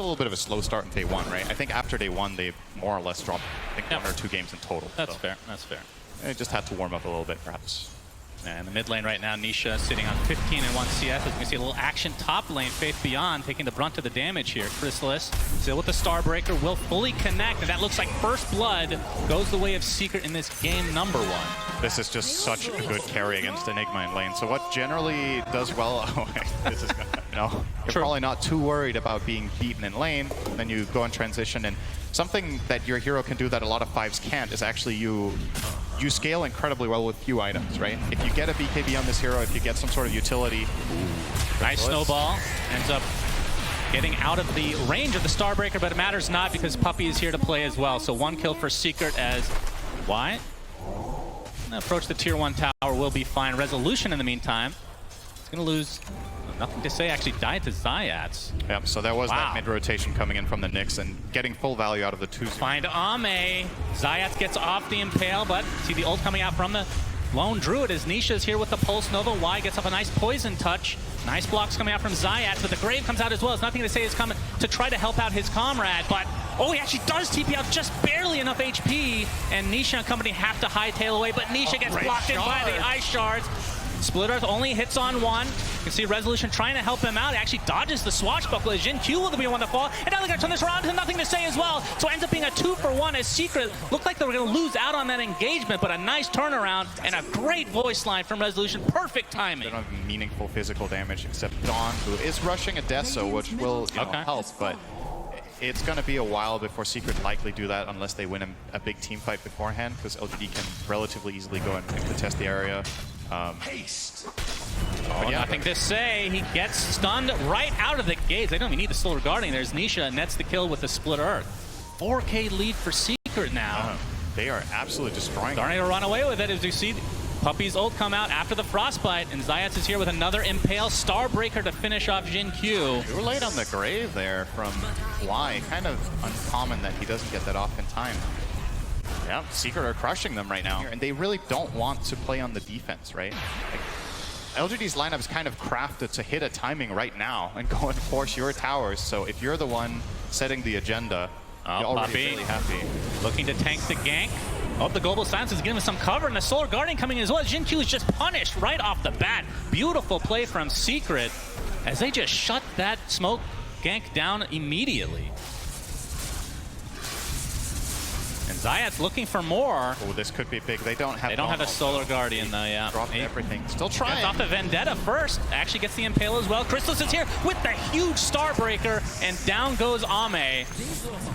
little bit of a slow start in day one, right? I think after day one, they more or less dropped, I think, 1 or 2 games in total. That's fair. That's fair. They just had to warm up a little bit, perhaps. Yeah, in the mid lane right now, Nisha sitting on 15 and 1 CS. As you can see, a little action top lane. Faith Beyond taking the brunt of the damage here. Chrysalis still with the Starbreaker, will fully connect, and that looks like first blood goes the way of Secret in this game number 1. This is just such a good carry against Enigma in lane. So what generally does well, this is gonna, you're probably not too worried about being beaten in lane. Then you go in transition, and something that your hero can do that a lot of 5s can't is actually you scale incredibly well with few items, right? If you get a BKB on this hero, if you get some sort of utility. Nice snowball. Ends up getting out of the range of the Starbreaker, but it matters not because Puppey is here to play as well. So 1 kill for Secret as Wyatt. Approach the tier 1 tower will be fine. Resolution in the meantime. It's going to lose. Nothing to say, actually died to Zayats. Yep, so there was that mid-rotation coming in from the Nyx and getting full value out of the 2s. Find Ame. Zayats gets off the Impale, but see the ult coming out from the Lone Druid as Nisha's here with the Pulse Nova. Y gets up a nice poison touch. Nice blocks coming out from Zayats, but the Grave comes out as well. It's nothing to say is coming to try to help out his comrade, but he actually does TP out just barely enough HP, and Nisha and company have to hightail away, but Nisha gets blocked in by the Ice Shards. Split Earth only hits on 1. You can see Resolution trying to help him out. He actually dodges the swashbuckle as Jin Q will be one to fall. And now they're going to turn this around to nothing to say as well. So it ends up being a 2-for-1 as Secret looked like they were going to lose out on that engagement, but a nice turnaround and a great voice line from Resolution. Perfect timing. They don't have meaningful physical damage except Dawn, who is rushing a Deso, which will help, but it's going to be a while before Secret likely do that unless they win a big team fight beforehand, because LGD can relatively easily go and contest the area. Haste. Nothing to say. He gets stunned right out of the gates. They don't even need the Solar Guardian. There's Nisha, nets the kill with the Split Earth. 4K lead for Secret now. They are absolutely destroying. Starting to run away with it as you see Puppey's ult come out after the Frostbite, and Zayats is here with another Impale Starbreaker to finish off Jin Q. We were late on the Grave there from Y. Kind of uncommon that he doesn't get that off in time. Yeah, Secret are crushing them right now, and they really don't want to play on the defense, right? Like, LGD's lineup is kind of crafted to hit a timing right now and go and force your towers, so if you're the one setting the agenda, you're already really happy. Looking to tank the gank. The Global Silence is giving him some cover, and the Solar Guardian coming in as well. Jin Q is just punished right off the bat. Beautiful play from Secret as they just shut that smoke gank down immediately. And Zayats looking for more. Oh, this could be big. They don't have a Solar Guardian though, yeah. Dropped everything. Still trying. Gets off the Vendetta first. Actually gets the Impale as well. Chrysalis is here with the huge Starbreaker, and down goes Ame.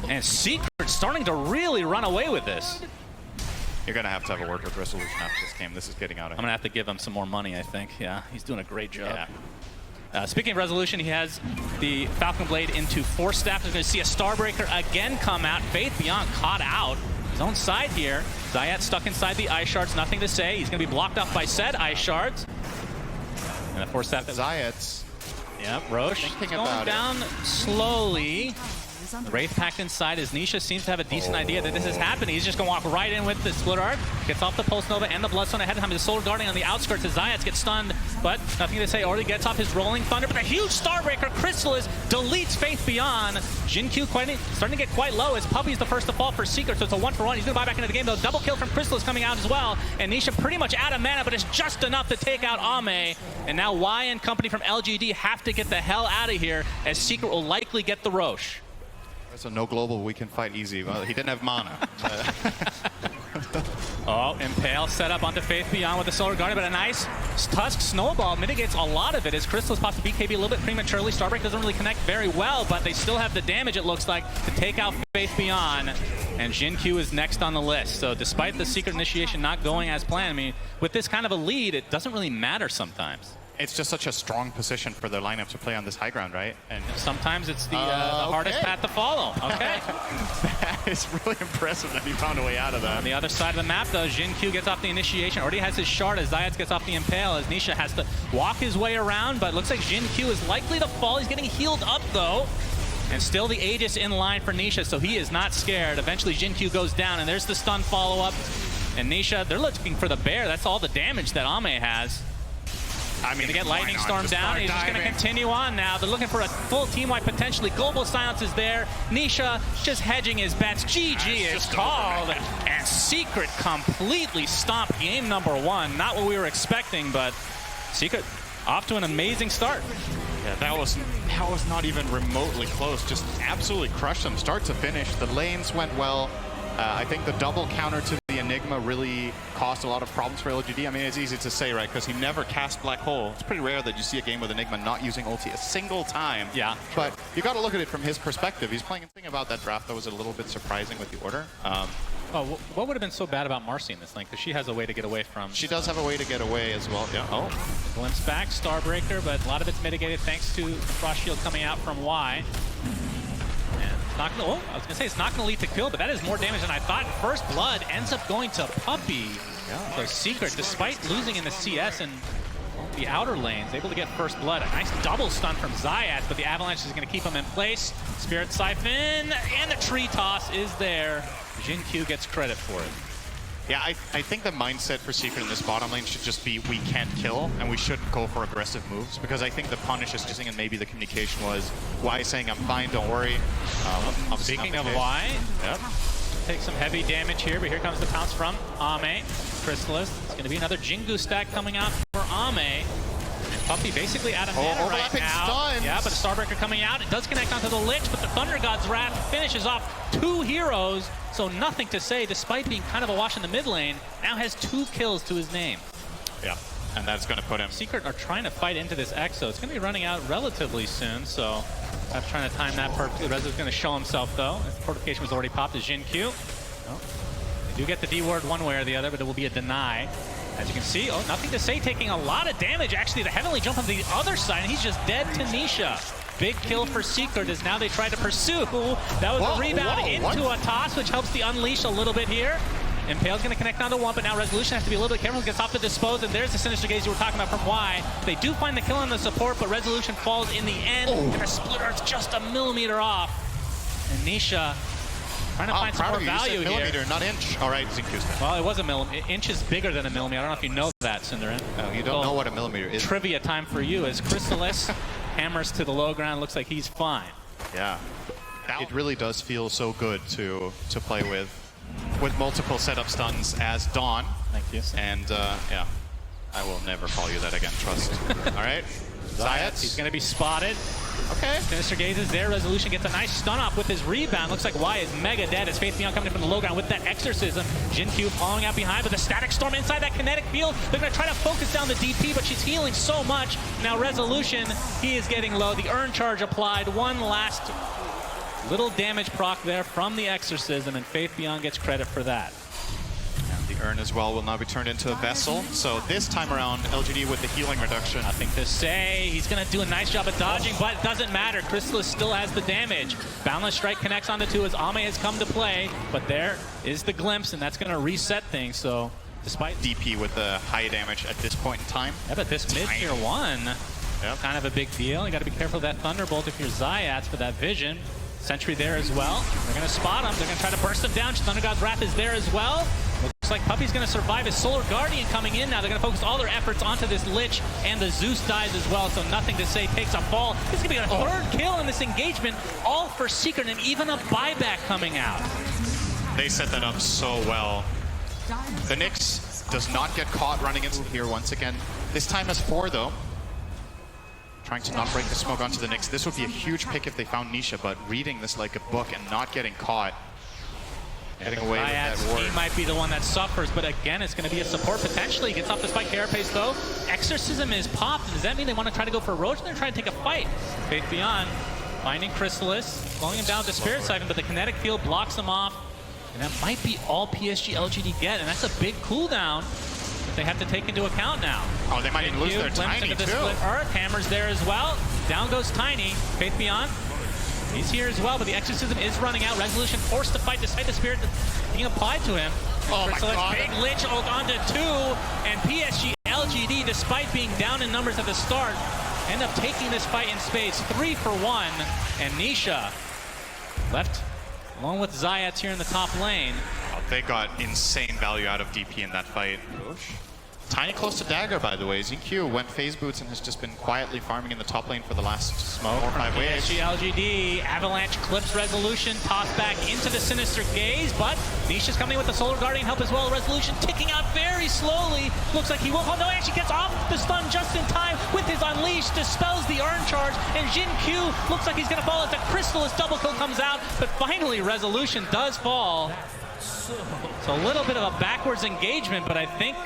And Secret starting to really run away with this. You're going to have a word with Resolution after this game. This is getting out of hand. I'm going to have to give him some more money, I think. Yeah, he's doing a great job. Yeah. Speaking of Resolution, he has the Falcon Blade into 4 staff. He's going to see a Starbreaker again come out. Faith Beyond caught out. His own side here. Zayat stuck inside the Ice Shards. Nothing to say. He's going to be blocked off by said Ice Shards. And the 4 staff. Zayat's. Yep, Roche going down slowly. The Wraith packed inside as Nisha seems to have a decent idea that this is happening. He's just going to walk right in with the Split Arc. Gets off the Pulse Nova and the Bloodstone ahead of time. The Solar Guardian on the outskirts as Zayats gets stunned, but nothing to say. Already gets off his Rolling Thunder, but a huge Starbreaker. Chrysalis deletes Faith Beyond. Jin Q starting to get quite low as Puppey's the first to fall for Secret, so it's a 1-for-1. He's going to buy back into the game, though. Double kill from Chrysalis coming out as well. And Nisha pretty much out of mana, but it's just enough to take out Ame. And now Y and company from LGD have to get the hell out of here as Secret will likely get the Roche. So no global, we can fight easy. Well, he didn't have mana. Impale set up onto Faith Beyond with the Solar Guardian, but a nice Tusk Snowball mitigates a lot of it as Chrysalis pops the BKB a little bit prematurely. Starbreak doesn't really connect very well, but they still have the damage, it looks like, to take out Faith Beyond. And Jin Q is next on the list. So despite the Secret initiation not going as planned, I mean, with this kind of a lead, it doesn't really matter sometimes. It's just such a strong position for their lineup to play on this high ground, right? And sometimes it's the hardest path to follow. Okay. That is really impressive that he found a way out of that. On the other side of the map, though, Jin Q gets off the initiation. Already has his shard as Zayats gets off the Impale, as Nisha has to walk his way around, but looks like Jin Q is likely to fall. He's getting healed up, though. And still the Aegis in line for Nisha, so he is not scared. Eventually, Jin Q goes down, and there's the stun follow-up. And Nisha, they're looking for the bear. That's all the damage that Ame has. I mean, gonna get lightning why not? storm Just down. start He's just gonna diving. continue on now. They're looking for a full team wipe potentially. Global Silence is there. Nisha just hedging his bets. GG is called, and Secret completely stomped game number 1. Not what we were expecting, but Secret off to an amazing start. Yeah, that was not even remotely close. Just absolutely crushed them, start to finish. The lanes went well. I think the double counter to the Enigma really caused a lot of problems for LGD. I mean, it's easy to say, right, because he never cast Black Hole. It's pretty rare that you see a game with Enigma not using ulti a single time. Yeah. But you got to look at it from his perspective. He's playing a thing about that draft that was a little bit surprising with the order. Oh, what would have been so bad about Marcy in this lane? Because she has a way to get away from... She does have a way to get away as well. Yeah. Oh. Glimpse back, Starbreaker, but a lot of it's mitigated thanks to the Frost Shield coming out from Y. And it's not gonna, I was going to say it's not going to lead to kill, but that is more damage than I thought. First Blood ends up going to Puppey. Yeah. So Secret, despite losing in the CS and the outer lanes, able to get First Blood. A nice double stun from Zayat, but the Avalanche is going to keep him in place. Spirit Siphon, and the Tree Toss is there. Jin Q gets credit for it. Yeah, I think the mindset for Secret in this bottom lane should just be we can't kill and we shouldn't go for aggressive moves, because I think the punish is just, and maybe the communication was Y saying I'm fine, don't worry. Speaking of Y, yep. take some heavy damage here, but here comes the pounce from Ame. Crystallis. It's going to be another Jingu stack coming out for Ame. And Puppey basically out of mana right now. Stuns. Yeah, but a Starbreaker coming out. It does connect onto the Lich, but the Thunder God's Wrath finishes off 2 heroes. So nothing to say, despite being kind of a wash in the mid lane, now has 2 kills to his name. Yeah, and that's going to put him. Secret are trying to fight into this Exo. It's going to be running out relatively soon, so I'm trying to time that perfectly. Rez is going to show himself, though. The fortification was already popped to Jin Q. Oh. They do get the D word one way or the other, but it will be a deny. As you can see, oh, nothing to say, taking a lot of damage. Actually, the Heavenly Jump on the other side, and he's just dead to Nisha. Big kill for Secret as now they try to pursue. That was a rebound into a toss, which helps the unleash a little bit here. Impale's going to connect onto 1, but now Resolution has to be a little bit careful. Gets off the dispose, and there's the Sinister Gaze you were talking about from Y. They do find the kill on the support, but Resolution falls in the end, and a split art's just a millimeter off. And Nisha trying to find some more value here. Millimeter, not inch. All right, Zinkusta. Well, it was a millimeter. Inch is bigger than a millimeter. I don't know if you know that, Cinderin. No, you don't know what a millimeter is. Trivia time for you as Crystallis hammers to the low ground. Looks like he's fine. Yeah. It really does feel so good to play with multiple setup stuns as Dawn. Thank you. And yeah, I will never call you that again, trust. All right, Zayat. He's going to be spotted. Okay. Sinister Gaze is there. Resolution gets a nice stun off with his rebound. Looks like Y is mega dead as Faith Beyond coming from the low ground with that exorcism. Jin Q following out behind, but the static storm inside that kinetic field. They're going to try to focus down the DP, but she's healing so much. Now Resolution, he is getting low. The urn charge applied. One last little damage proc there from the exorcism, and Faith Beyond gets credit for that. And the urn as well will now be turned into a vessel. So this time around, LGD with the healing reduction. Nothing to say. He's going to do a nice job of dodging, but it doesn't matter. Crystallis still has the damage. Boundless Strike connects on the 2 as Ame has come to play, but there is the glimpse, and that's going to reset things. So despite DP with the high damage at this point in time. Yeah, but this mid tier 1, kind of a big deal. You got to be careful of that Thunderbolt if you're Zayats for that vision. Sentry there as well. They're going to spot him. They're going to try to burst him down. Thunder God's Wrath is there as well. Looks like Puppey's going to survive his Solar Guardian coming in now. They're going to focus all their efforts onto this Lich, and the Zeus dies as well, so nothing to say. Takes a fall. This is going to be a third kill in this engagement, all for Secret, and even a buyback coming out. They set that up so well. The Nyx does not get caught running into here once again. This time as 4, though. Trying to not break the smoke onto the Nyx. This would be a huge pick if they found Nisha, but reading this like a book and not getting caught. Getting away with that ward. He might be the one that suffers, but again, it's going to be a support potentially. Gets off the spike carapace though. Exorcism is popped. Does that mean they want to try to go for Roach? They're trying to take a fight. Faith Beyond finding Crystallis, slowing him down with the Spirit Siphon, but the kinetic field blocks him off. And that might be all PSG.LGD get, and that's a big cooldown that they have to take into account now. Oh, they might even lose their Tiny into the too. Split Earth. Hammer's there as well. Down goes Tiny. Faith Beyond. He's here as well, but the Exorcism is running out. Resolution forced to fight despite the Spirit being applied to him. Oh my God. Big Lich ult onto 2, and PSG.LGD, despite being down in numbers at the start, end up taking this fight in spades. 3 for 1, and Nisha left along with Zayats here in the top lane. Oh, they got insane value out of DP in that fight. Tiny close to dagger, by the way. ZQ went phase boots and has just been quietly farming in the top lane for the last smoke. 4 or 5 waves. PSG.LGD, Avalanche clips Resolution, tossed back into the Sinister Gaze, but Nisha's coming with the Solar Guardian help as well. Resolution ticking out very slowly. Looks like he will. Oh no, actually gets off the stun just in time with his Unleash, dispels the Urn Charge, and Jin Q looks like he's going to fall as the Crystallis double kill comes out, but finally Resolution does fall. So a little bit of a backwards engagement, but I think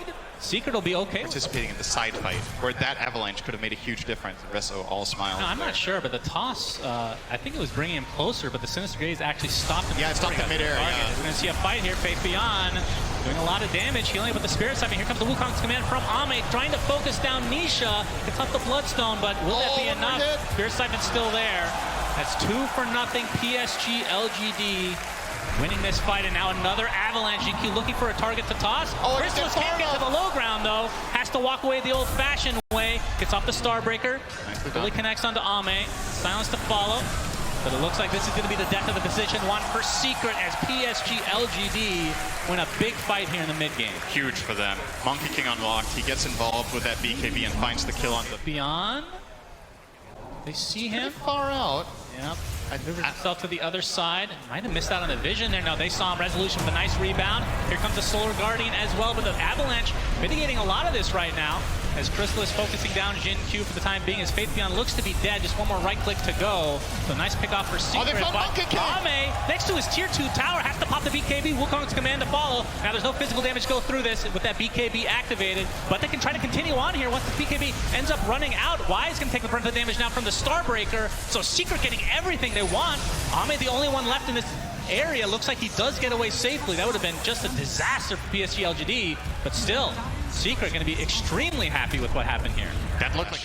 Secret will be okay. Participating in the side fight, where that Avalanche could have made a huge difference. Resso all smiles. No, I'm not sure, but the toss, I think it was bringing him closer, but the Sinister Gaze actually stopped him. Yeah, it stopped him midair. Yeah. We're going to see a fight here. Faith Beyond doing a lot of damage, healing with the Spirit Siphon. Here comes the Wukong's command from Ame, trying to focus down Nisha. It's not the Bloodstone, but will that be enough? Spirit Siphon's still there. That's 2-0 PSG.LGD. Winning this fight, and now another Avalanche. GQ looking for a target to toss. Crystallis can't get to the low ground, though. Has to walk away the old-fashioned way. Gets off the Starbreaker. Really connects onto Ame. Silence to follow. But it looks like this is going to be the death of the position one for Secret as PSG.LGD win a big fight here in the mid-game. Huge for them. Monkey King unlocked. He gets involved with that BKB and finds the kill on the... Beyond. They see him. Far out. Yep. Moves himself to the other side. Might have missed out on the vision there. No, they saw him. Resolution with a nice rebound. Here comes the Solar Guardian as well, but the Avalanche mitigating a lot of this right now as Crystallis focusing down Jin Q for the time being as Faith Beyond looks to be dead. Just one more right click to go. So nice pick off for Secret. Ame, next to his tier 2 tower, has to pop the BKB. Wukong's command to follow. Now there's no physical damage go through this with that BKB activated, but they can try to continue on here once the BKB ends up running out. Wise can take the brunt of the damage now from the Starbreaker. So Secret getting everything they want. Ame, the only one left in this area, looks like he does get away safely. That would have been just a disaster for PSG.LGD, but still, Secret going to be extremely happy with what happened here. That looked like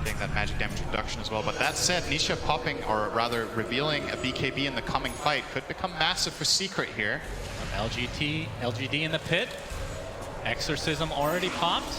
getting that magic damage reduction as well. But that said, Nisha popping, or rather revealing a BKB in the coming fight could become massive for Secret here. LGD in the pit. Exorcism already popped.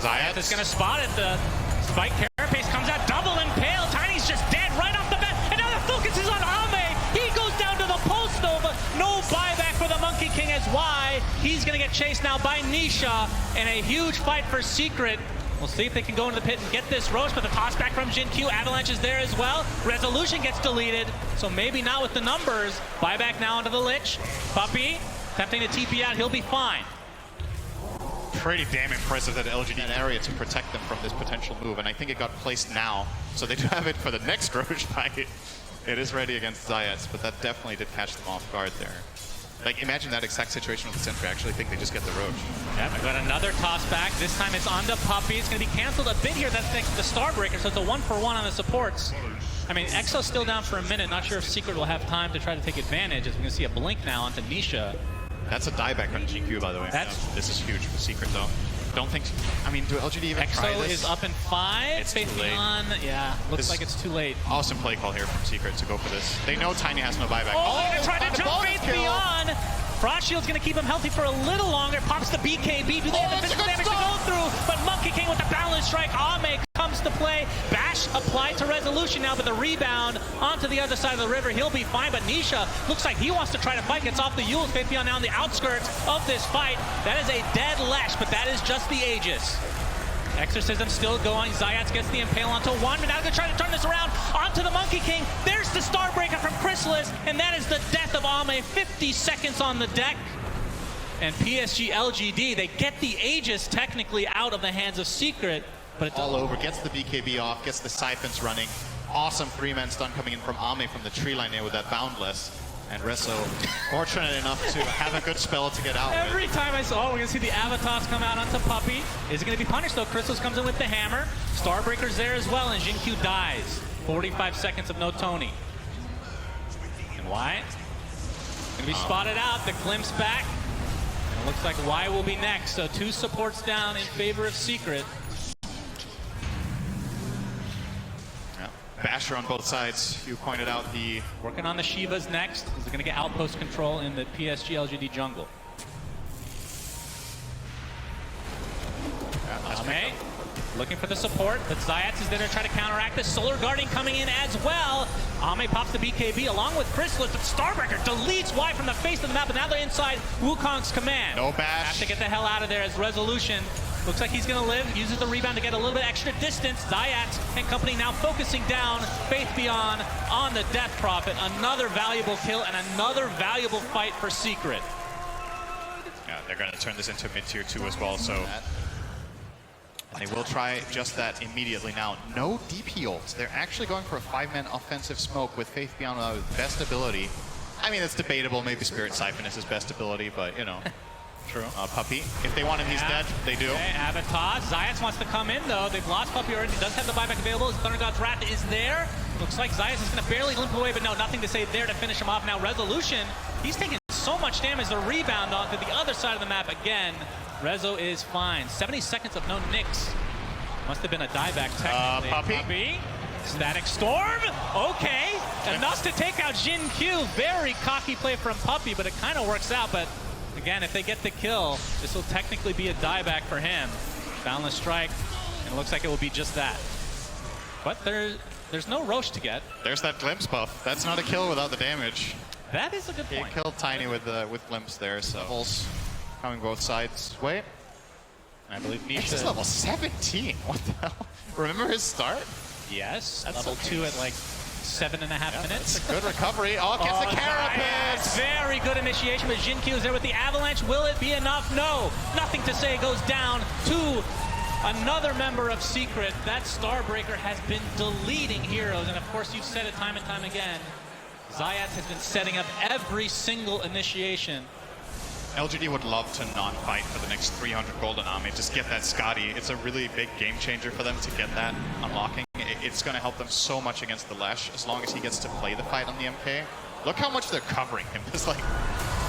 Zayat is going to spot it. The Spike Carapace comes out, double impale. Tiny's just dead right off the bat. And now the focus is on Ame. He goes down to the Pulse Nova. No buyback for the Monkey King as Y. He's going to get chased now by Nisha. And a huge fight for Secret. We'll see if they can go into the pit and get this Roche, but the toss back from Jin Q. Avalanche is there as well. Resolution gets deleted, so maybe not with the numbers. Buyback now onto the Lich. Puppey attempting to TP out. He'll be fine. Pretty damn impressive that LGD an area to protect them from this potential move, and I think it got placed now, so they do have it for the next Roche fight. It is ready against Zayat, but that definitely did catch them off guard there. Like, imagine that exact situation with the Sentry. I actually think they just get the Roche. Yeah, we got another toss back. This time it's onto Puppey. It's going to be canceled a bit here. That's next to the Starbreaker, so it's a 1-for-1 on the supports. I mean, Exo's still down for a minute. Not sure if Secret will have time to try to take advantage, as we're going to see a blink now onto Nisha. That's a dieback on GQ, by the way. This is huge for Secret, though. Don't think... I mean, do LGD even try this? Exo is up in 5. It's too late. Yeah, looks like it's too late. Awesome play call here from Secret to go for this. They know Tiny has no buyback. Oh, they're going to try to jump Faith Beyond. Frost Shield's going to keep him healthy for a little longer. Pops the BKB. Do they have the physical damage to go through? But Monkey King with the balance strike. Ame comes to play. Bash applied to Resolution now, but the rebound onto the other side of the river. He'll be fine, but Nisha looks like he wants to try to fight. Gets off the Yule. Faith Beyond now on the outskirts of this fight. That is a dead Lash, but that is just the Aegis. Exorcism still going. Zayat gets the impale onto one, but now they're going to try to turn this around onto the Monkey King. There's the Starbreaker from Crystallis, and that is the death of Ame. 50 seconds on the deck. And PSG.LGD, they get the Aegis technically out of the hands of Secret, but it's all over. Gets the BKB off, gets the Siphons running. Awesome 3-man stun coming in from Ame from the tree line there with that Boundless. And Resso fortunate enough to have a good spell to get out Every time I saw, we're going to see the Avatars come out onto Puppey. Is it going to be punished, though? Crystallis comes in with the hammer. Starbreaker's there as well, and Jin Q dies. 45 seconds of no Tony. And Y? Going to be spotted out. The glimpse back. And it looks like Y will be next. So 2 supports down in favor of Secret. Basher on both sides. You pointed out the... Working on the Shivas next. Is going to get outpost control in the PSG.LGD jungle. Ame looking for the support, but Zayat is there to try to counteract this. Solar Guardian coming in as well. Ame pops the BKB along with Crystallis, but Starbreaker deletes Y from the face of the map, and now they're inside Wukong's command. No bash. Have to get the hell out of there as Resolution Looks like he's going to live. Uses the rebound to get a little bit extra distance. Zayat and company now focusing down. Faith Beyond on the Death Prophet. Another valuable kill and another valuable fight for Secret. Yeah, they're going to turn this into mid-tier 2 as well, so... And they will try just that immediately now. No DP ults. They're actually going for a 5-man offensive smoke with Faith Beyond with best ability. I mean, it's debatable. Maybe Spirit Siphon is his best ability, but, you know. True. Puppy. If they want him, he's dead. They do. Okay, Avatar. Zayat wants to come in, though. They've lost Puppy already. He does have the buyback available. His Thunder God's Wrath is there. Looks like Zayat is going to barely limp away, but no, nothing to say there to finish him off. Now, Resolution. He's taking so much damage. The rebound onto the other side of the map again. Rezo is fine. 70 seconds of no nicks. Must have been a dieback technically. Puppy. Static Storm. Okay. Enough to take out Jin Q. Very cocky play from Puppy, but it kind of works out. But again, if they get the kill, this will technically be a dieback for him. Boundless Strike, and it looks like it will be just that. But there's no Roche to get. There's that glimpse buff. That's not a kill without the damage. That is a good point. He killed Tiny with glimpse there, so Pulse coming both sides. Wait. I believe Nisha. This is level 17. What the hell? Remember his start? Yes. That's level 2 at like 7.5 minutes. That's a good recovery. Oh, gets the Carapace. Very good initiation, but Jin Q is there with the Avalanche. Will it be enough? No. Nothing to say. Goes down to another member of Secret. That Starbreaker has been deleting heroes, and of course you've said it time and time again. Zayat has been setting up every single initiation. LGD would love to not fight for the next 300 gold on Ame. Just get that Scotty. It's a really big game changer for them to get that unlocking. It's going to help them so much against the Lesh as long as he gets to play the fight on the MK. Look how much they're covering him. It's like...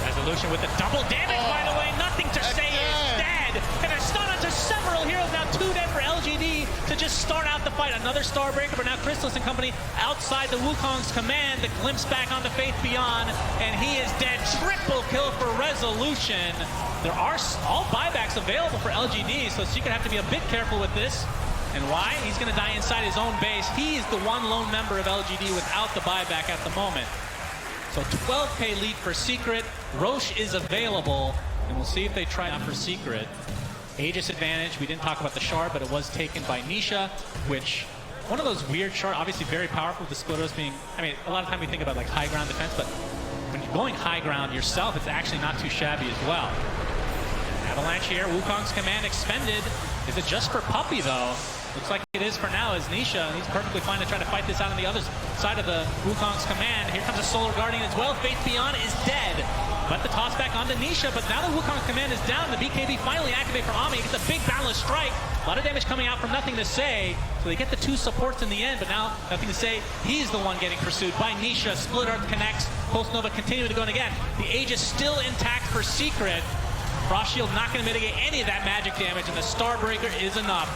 Resolution with the double damage, by the way. Nothing to say is dead. And a stun onto several heroes. Now 2 dead for LGD to just start out the fight. Another Starbreaker, but now Chrysalis and company outside the Wukong's command. The glimpse back onto Faith Beyond, and he is dead. Triple kill for Resolution. There are all buybacks available for LGD, so Secret have to be a bit careful with this. And why? He's going to die inside his own base. He is the one lone member of LGD without the buyback at the moment. So 12k lead for Secret. Roche is available, and we'll see if they try out for Secret. Aegis advantage. We didn't talk about the shard, but it was taken by Nisha, which one of those weird shards, obviously very powerful, the splitters being, I mean, a lot of time we think about like high ground defense, but when you're going high ground yourself, it's actually not too shabby as well. Avalanche here, Wukong's command expended. Is it just for Puppy though? Looks like it is for now as Nisha, and he's perfectly fine to try to fight this out on the other side of the Wukong's command. Here comes a Solar Guardian as well. Faith Beyond is dead. But the toss back onto Nisha, but now the Wukong's command is down. The BKB finally activate for Ame. He gets a big Boundless Strike. A lot of damage coming out from Nothing to Say. So they get the 2 supports in the end, but now Nothing to Say, he's the one getting pursued by Nisha. Split Earth connects. Pulse Nova continuing to go in again. The Aegis still intact for Secret. Frost Shield not going to mitigate any of that magic damage, and the Starbreaker is enough.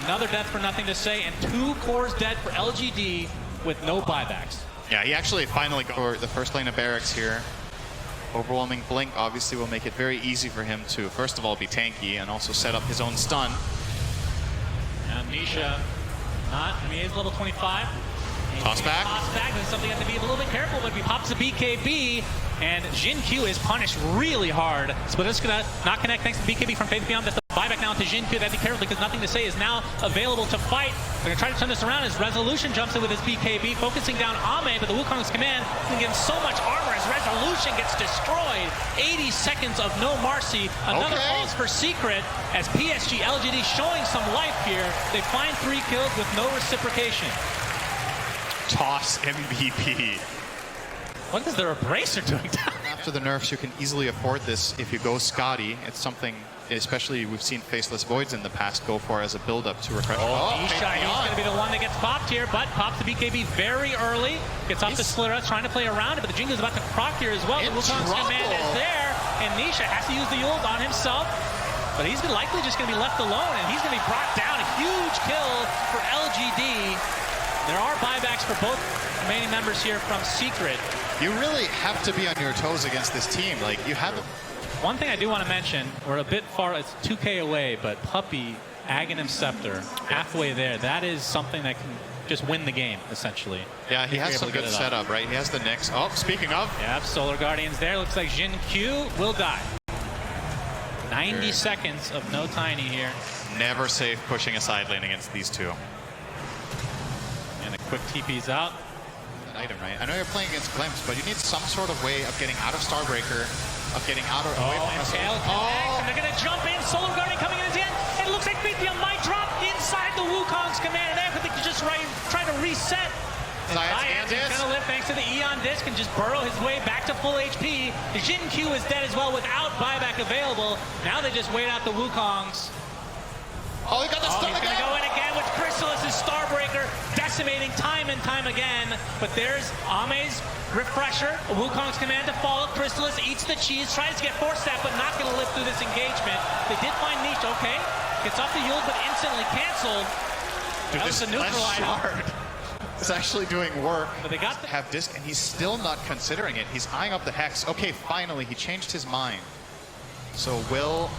Another death for Nothing to Say, and 2 cores dead for LGD with no buybacks. Yeah, he actually finally got for the first lane of barracks here. Overwhelming Blink obviously will make it very easy for him to, first of all, be tanky and also set up his own stun. And Nisha, he's level 25. Toss back. Toss back. This is something you have to be a little bit careful when he pops a BKB. And Jin Q is punished really hard. Splitter's gonna not connect thanks to BKB from Faith Beyond. That's the buyback now into Jin Q. That'd be careful because Nothing to Say is now available to fight. They're gonna try to turn this around as Resolution jumps in with his BKB, focusing down Ame, but the Wukong's command can give him so much armor as Resolution gets destroyed. 80 seconds of no mercy. Another falls for Secret as PSG.LGD showing some life here. They find 3 kills with no reciprocation. Toss MVP. What is their Abrasive doing down? After the nerfs, you can easily afford this if you go Scotty. It's something, especially we've seen Faceless Voids in the past go for as a build-up to refresh. He's going to be the one that gets popped here, but pops the BKB very early. Gets off the Splitter, trying to play around it, but the Jingo's about to proc here as well. The Wukong's command is there, and Nisha has to use the ult on himself. But he's likely just going to be left alone, and he's going to be brought down. A huge kill for LGD. There are buybacks for both remaining members here from Secret. You really have to be on your toes against this team. Like, you have... One thing I do want to mention, we're a bit far, it's 2k away, but Puppy, Aghanim Scepter, halfway there, that is something that can just win the game, essentially. Yeah, he has some good setup, right? He has the Nyx. Oh, speaking of... Yeah, Solar Guardians there. Looks like Jin Q will die. 90 seconds of no Tiny here. Never safe pushing a side lane against these two. And a quick TP's out. An item, right? I know you're playing against Glimpse, but you need some sort of way of getting out of Starbreaker, of getting out of away from us. And they're going to jump in. Solo Guardian coming in at the end. It looks like Beathium might drop inside the Wukong's command. And I think just try to reset. Zayat's going to live thanks to the Eon Disc and just burrow his way back to full HP. The Jin Q is dead as well without buyback available. Now they just wait out the Wukongs. Oh, he got the stun He's going to go in again with Chrysalis' Starbreaker, decimating time and time again. But there's Ame's refresher, Wukong's command to follow. Chrysalis eats the cheese, tries to get force step, but not going to live through this engagement. They did find Niche, okay. Gets off the Yule, but instantly canceled. Dude, that was the neutral item. It's actually doing work. But they got have disc, and he's still not considering it. He's eyeing up the Hex. Okay, finally, he changed his mind. So will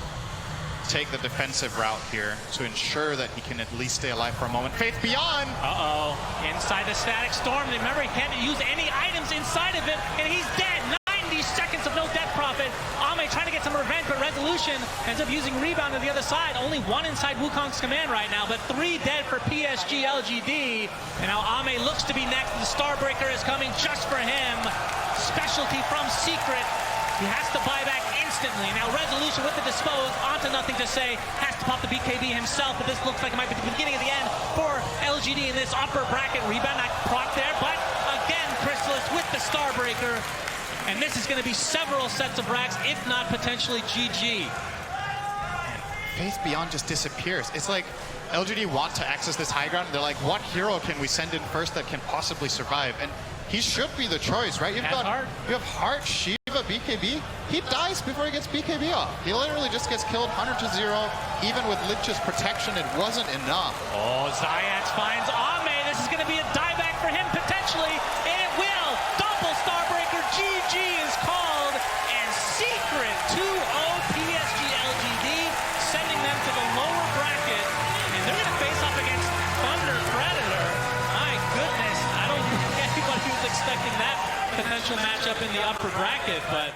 take the defensive route here to ensure that he can at least stay alive for a moment. Faith Beyond! Uh-oh. Inside the Static Storm. Remember, he can't use any items inside of it, and he's dead. 90 seconds of no death profit. Ame trying to get some revenge, but Resolution ends up using Rebound to the other side. Only one inside Wukong's command right now, but 3 dead for PSG.LGD. And now Ame looks to be next. The Starbreaker is coming just for him. Specialty from Secret. He has to buy back instantly. Now Resolution with the dispose, onto nothing to say, has to pop the BKB himself, but this looks like it might be the beginning of the end for LGD in this upper bracket. Rebound not proc there, but again, Chrysalis with the Starbreaker. And this is going to be several sets of racks, if not potentially GG. Faith Beyond just disappears. It's like LGD want to access this high ground. They're like, what hero can we send in first that can possibly survive? And he should be the choice, right? You have Heart, Shiva, BKB. He dies before he gets BKB off. He literally just gets killed 100-0. Even with Lich's protection, it wasn't enough. Oh, Zayat finds Ame. This is going to be a dieback for him potentially, and it will. Double Starbreaker, GG is called, and Secret 2-0 PSG.LGD, sending them to the lower bracket, and they're going to face off against Thunder Predator. My goodness, I don't think anybody was expecting that potential matchup in the upper bracket, but